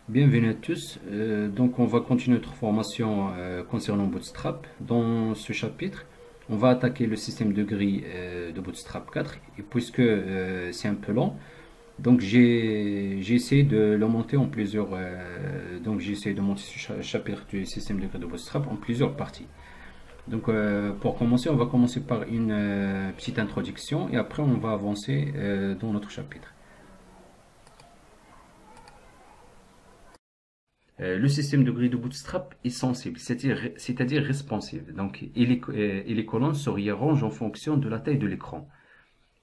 Bienvenue à tous. Donc, on va continuer notre formation concernant Bootstrap. Dans ce chapitre, on va attaquer le système de grille de Bootstrap 4. Et puisque c'est un peu long, donc j'ai essayé de le monter en plusieurs. Donc, j'ai essayé de monter ce chapitre du système de grille de Bootstrap en plusieurs parties. Donc, pour commencer, on va commencer par une petite introduction et après, on va avancer dans notre chapitre. Le système de grille de Bootstrap est sensible, c'est-à-dire responsive. Donc, et les colonnes se réarrangent en fonction de la taille de l'écran.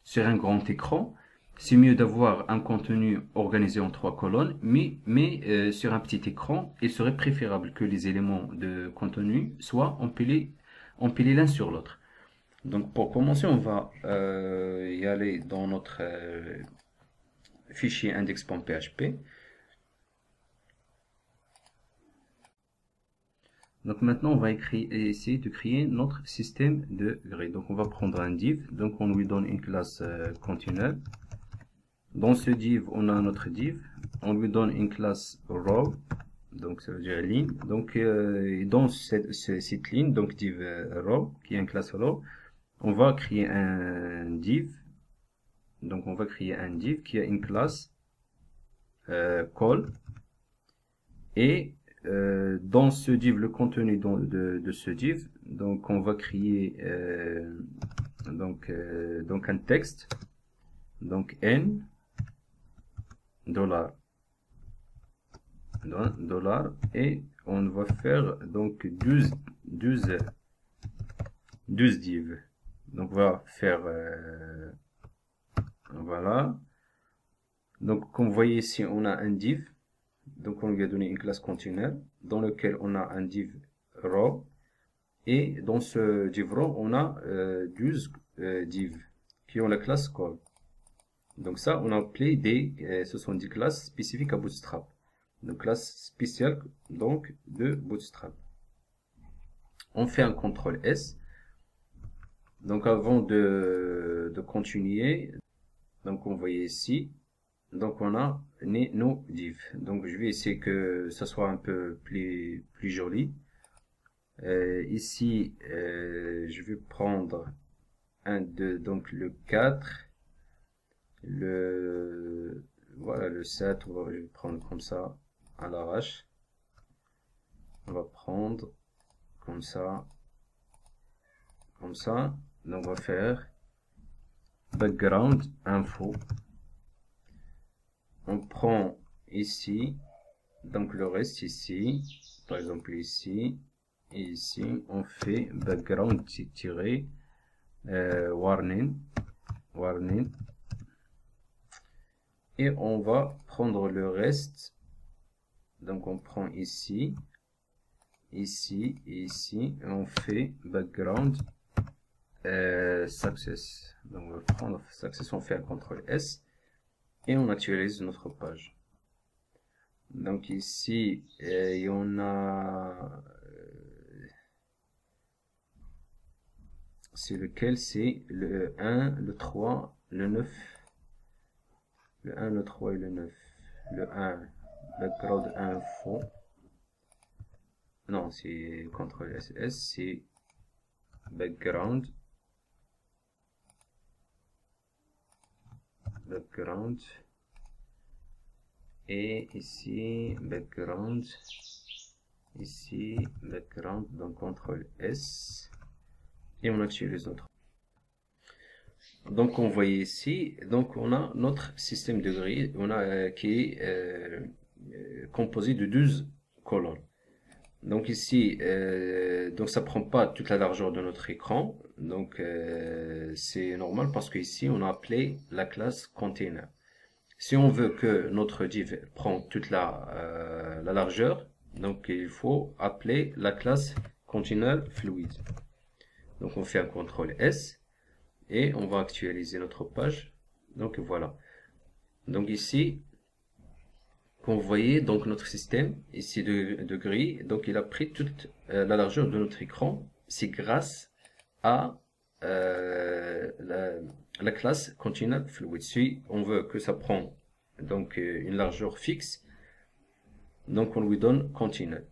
Sur un grand écran, c'est mieux d'avoir un contenu organisé en trois colonnes, mais sur un petit écran, il serait préférable que les éléments de contenu soient empilés l'un sur l'autre. Donc, pour commencer, on va y aller dans notre fichier index.php. Donc maintenant, on va essayer de créer notre système de grille. Donc on va prendre un div, donc on lui donne une classe continuelle. Dans ce div, on a notre div, on lui donne une classe row, donc ça veut dire ligne. Donc dans cette ligne, donc div row, qui est une classe row, on va créer un div. Donc on va créer un div qui a une classe call et dans ce div, le contenu de ce div, donc on va créer donc un texte, donc n dollar et on va faire donc 12 divs. Donc on va faire voilà. Donc comme vous voyez ici, on a un div. Donc on lui a donné une classe continuelle dans lequel on a un div row et dans ce div row on a 12 divs qui ont la classe call. Donc ça on a appelé ce sont des classes spécifiques à Bootstrap, donc classe spéciale donc de Bootstrap. On fait un CTRL S. Donc avant de continuer, donc on voit ici. Donc on a nos divs. Donc je vais essayer que ça soit un peu plus joli. Ici, je vais prendre donc le 4, voilà le 7, je vais prendre comme ça à l'arrache. On va prendre comme ça. Donc on va faire background info. On prend ici, donc le reste ici, par exemple ici, et ici, on fait background-warning, et on va prendre le reste, donc on prend ici, ici, et ici, et on fait background success. Donc on va prendre success, on fait un CTRL S, et on actualise notre page. Donc ici, il y en a... c'est lequel? C'est le 1, le 3, le 9. Le 1, le 3 et le 9. Le 1, background info. Non, c'est CTRL SS, c'est background. Et ici, background. Ici, background, donc CTRL S. Et on active les autres. Donc on voit ici, donc on a notre système de grille, qui est composé de 12 colonnes. Donc ici, donc ça prend pas toute la largeur de notre écran, donc c'est normal parce qu'ici on a appelé la classe container. Si on veut que notre div prend toute la largeur, donc il faut appeler la classe container fluid. Donc on fait un CTRL S et on va actualiser notre page. Donc voilà. Donc ici, comme vous voyez, donc notre système ici de grille, donc il a pris toute la largeur de notre écran. C'est grâce à la classe Container Fluid. Si on veut que ça prend donc une largeur fixe, Donc on lui donne continue.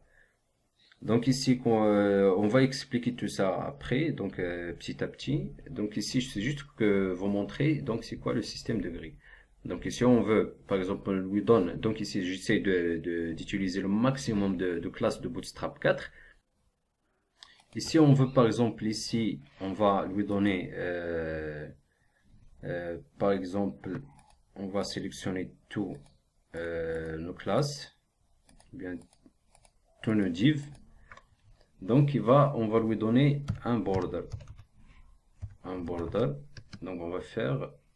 Donc ici, on va expliquer tout ça après, donc petit à petit. Donc ici, c'est juste que vous montrer, donc c'est quoi le système de grille. Donc ici, on veut, par exemple, on lui donne, donc ici, j'essaie d'utiliser le maximum de classes de Bootstrap 4. Ici, on veut, par exemple, ici, on va lui donner, par exemple, on va sélectionner tous nos classes, bien, tous nos divs. Donc, on va lui donner un border. Un border. Donc,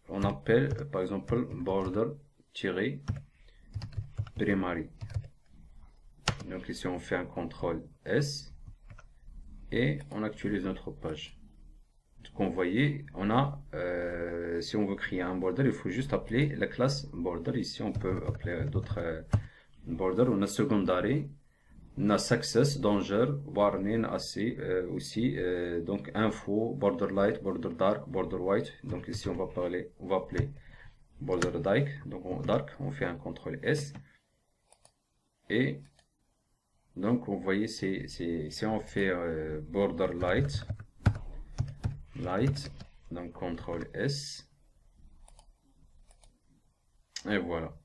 on appelle, par exemple, border-primary. Donc, ici, on fait un CTRL S et on actualise notre page. Donc, vous voyez, si on veut créer un border, il faut juste appeler la classe border. Ici, on peut appeler d'autres border. On a secondary. On a success, danger, warning aussi, donc info, border light, border dark, border white. Donc ici on va appeler border dark. Donc dark, on fait un CTRL S. Et donc vous voyez, si on fait border light, donc CTRL S. Et voilà.